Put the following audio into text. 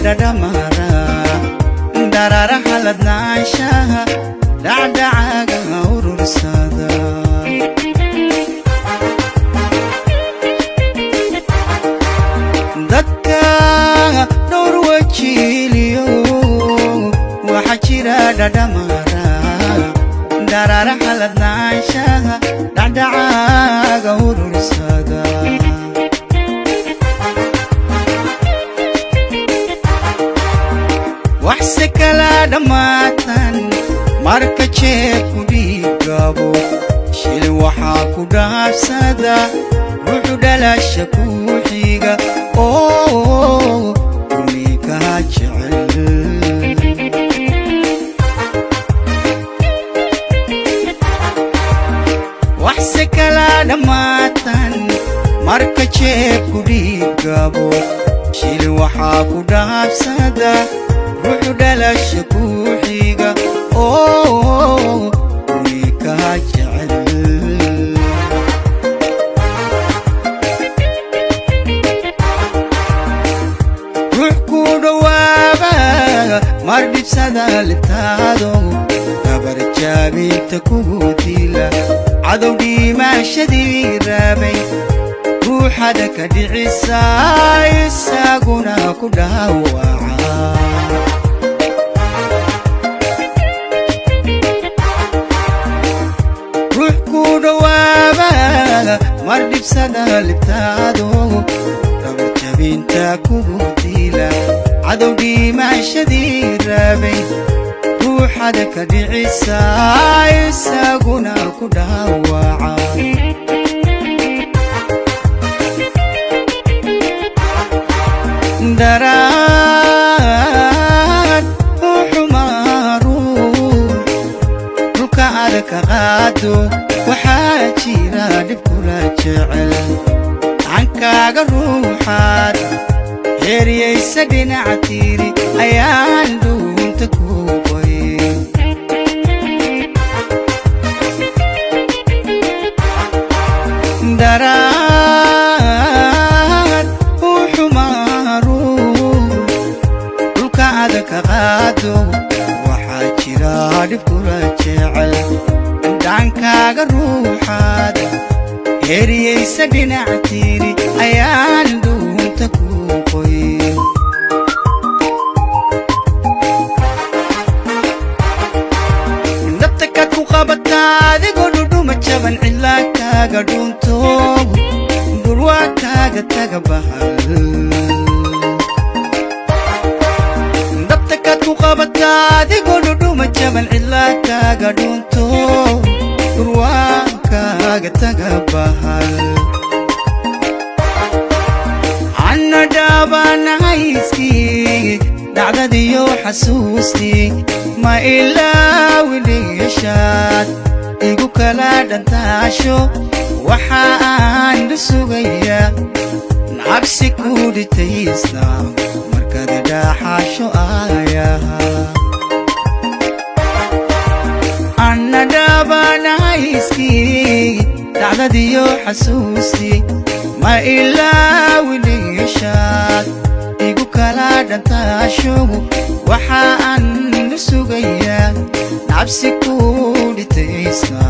dhadhamara darara haladnaanshaha dhacdhacaaga urursada dadka dhowr wajiiliyo waxa jira dhadhamara darara haladnaanshaha dhacdhacaaga urursada waxsekala dhammaatan marka jeebku dhiigabo shil waxaa ku dhaafsada ruuxu dhalasha ku xiga oo unikaa jecel waxsekala dhammaatan marka jeebku dhiigabo shil waxaa ku dhaafsada ruuxu dhalasha ku xiga oo unikaa jecel ruux ku dhawaaba mar dhibsada litaado gabar jaabinta kugu dila cadow dhimaashadii raabay ruuxada ka dhicisa isaguna ku dhaawaca ruux ku dhawaaba mar dhibsada litaado gabar jaabinta kugu dila cadow dhimaashadii raabay ruuxada ka dhicisa isaguna ku dhaawaca daraad uxumaaru dhulka adaka qaado waxaa jira dhib kula jecel cankaaga ruuxaad heeriyaysa dhinaca tiiri ayaan dhuunta ku qoyn daraad uxumaaru dhulka adaka qaado waxaa jira dhib kula jecel dhankaaga ruuxaad heeriyaysa dhinaca tiiri ayaan dhuunta ku qoyn nabta kaad ku qabataa adigoo dhudhuma jaban cidlaa kaaga dhuunto dhurwaa kaaga taga bahal nabta kaad ku qabataa adigoo dhudhuma jaban cidlaa kaaga dhuunto dhurwaa kaaga taga bahal anna dhaabanahayskii dhacdadiyo xasuustii ma ilaawi dhigashaad igu kala dhantaasho waxa aan dhusugaya nacabsi ku dhitaysna markaad dhaaxaasho aayaha anna dhaabanahayskii dhacdadiyo xasuustii ma ilaawi dhigashaad igu kala dhantaasho waxa aan dhusugaya nacabsi ku dhitaysna